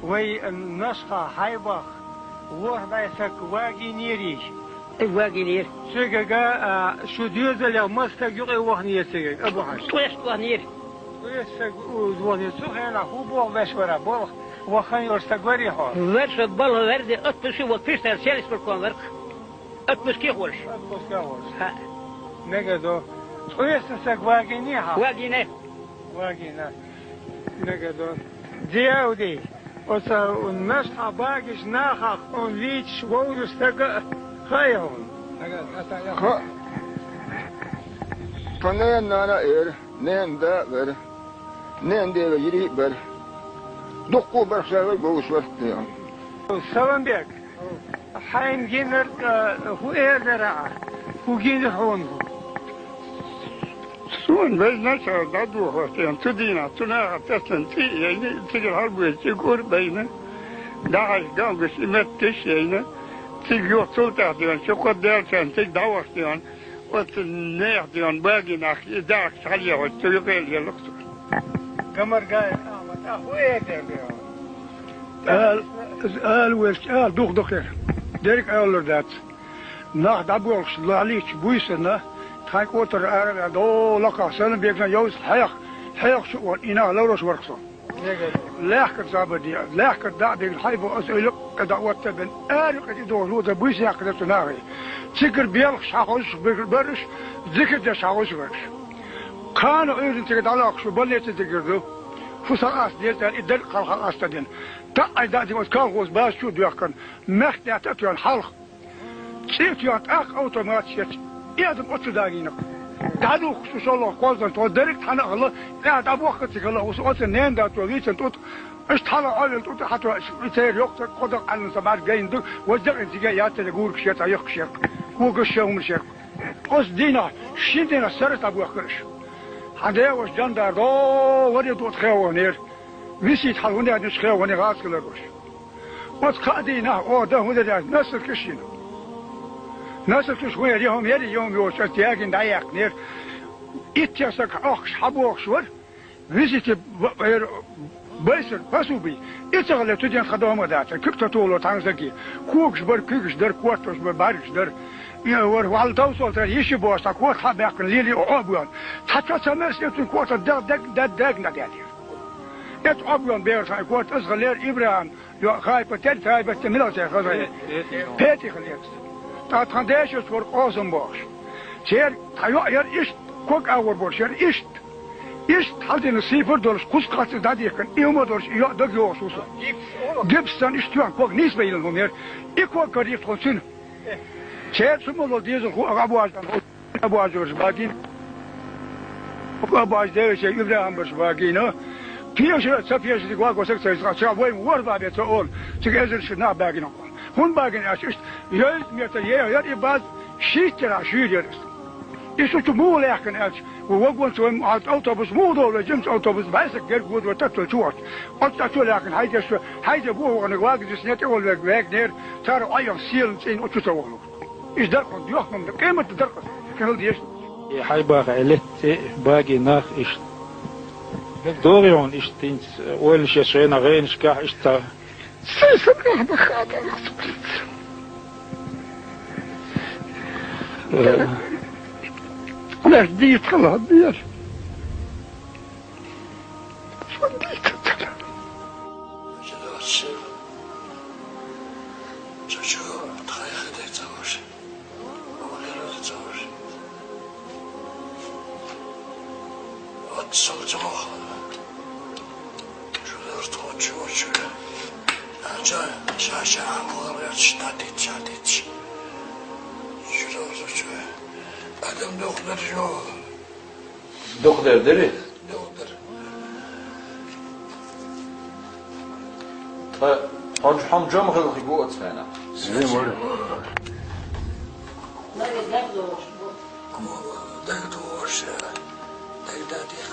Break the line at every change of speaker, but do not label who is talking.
وي النسخة حيبخ وح بيسك واجي نيري
واجي نير
سيجا شو ديوزل يا مستجر وحني سيجا أبو حش
تويش وحنير
ويسك وحني سخنا هو بوغ بشورا بوغ وخن يرستقوري هو
ورش بالله ورد أطبشي وكفيش ترسيلس بالكون ورق أطبش كي خورش ها
نجدو ويسك واجي نيها
واجي نير
واجي نيها نجدو ديودي وسا النسخة باقيش ناخخ ونليتش وورستق خيهم
خا فنان نانا إير نين دا بر نين دي بجري بر دقو برخشاوي بوش وقتيان
سلام بيك حين جينر هو إير درعا هو جينر هون
سون بين نشر دادو وقتيان تدينا تنا تسلن تي يعني تيجي الحرب تيجور بينا داعش قام بسمتش يعني تيجي يوصل تحتيان شو قد دارشان تيجي دعوتيان وتنيحتيان باقي ناخي داعش خليه وتيجي يلقص
قمر قايل هو إير
قال وش قال دوخ دوخير ديرك قال dat nach dabuls lalich buisena trak oter er do lokka selen bek van Joost hayg zo ina loros workso lekker zabadi lekker da bek haybo as uluk kada wat ben erg do lo da buis yak dat nari zeker belg schagos berus zeker de schagos works kan uren tegen dalak zo ballet te gerdo فصاص ديال الدل قال أستدين تأيدا دي وكان غوز باش شو ديكن مخت يعتقد الحلق شيت يعتق أوتوماتيك يادم أتدارينك تعالوا خصوصا الله قوزن تو درك حنا الله قاعد أبو وقت الله وسقط النين ده توريت أنت إيش حلا قال أنت حتى يصير يقطع قدر على سبعة جاين ده وزق أنت جاي يقول كشيت أيق كشيت هو كشيت ومشيت قص دينا شدنا سرت أبو وقتش هذا وش جندر دو ودي دوت خيوانير ويسيت حلوني عاد نش خيواني غاز كلروش وتقادينا أو ده هو ده ناس الكشين ناس الكش وين يوم يوش تياجين دايق نير إتياسك أخش حبوخ شور ويسيت بيسر بسوبي إتغلى تدين خدامة داتا كيف تطولو تانزكي كوكش بر كوكش در كواتوش بر بارش در وعلى توصل ترى يشي بوسط كوات حباق ليلي وعبيان حتى سمس يتون كوات داق نادي يت عبيان بيرسا كوات أصغر إبراهيم خايف تد خايف تملا تخزي بيتي خليك تاتخندش فور قاسم باش شير تايو إيش كوك أول باش إيش حالتي نصيفر دولش قصقات دادي كان يوم دولش يا دقيقة وصوصا جبستان إشتوان كوك نسبة إلى الهمير إكوك قريب تونسين شيء سمو ديزل خو أبو عز برشباقين أبو عز ديش إبراهيم برشباقين فيش سفيش دقواق وسكسر شعبوين ورضا بيتقول تجازل شنا باقين هون باقين أشيشت يل ميتر يل إباز شيتر عشير يرس إيشو تمول يحكن أش ووقون سوين أوتوبوس مو دولة جمس أوتوبوس بايسك جر بود وتطل شوات أتطل لكن هيدا بوه ونقواق جسنيت أول وقواق نير ترى أيام سيل سين أتطول إيش دركم ديوخهم قيمة دركم كل ديش
حيبقى عليه باقي ناخ إيش دوريون إيش تينس أول شيء شينا غين إيش كح إيش تا
سيسمع بخاطر أنا جديد خلاص ديال فنديت
Adam doktor yok.
Doktor değil.
Doktor.
طيب حم جم خلق يقوت فينا.
Sizin var.
لا يقدر
Ama da doğru şey. Da diye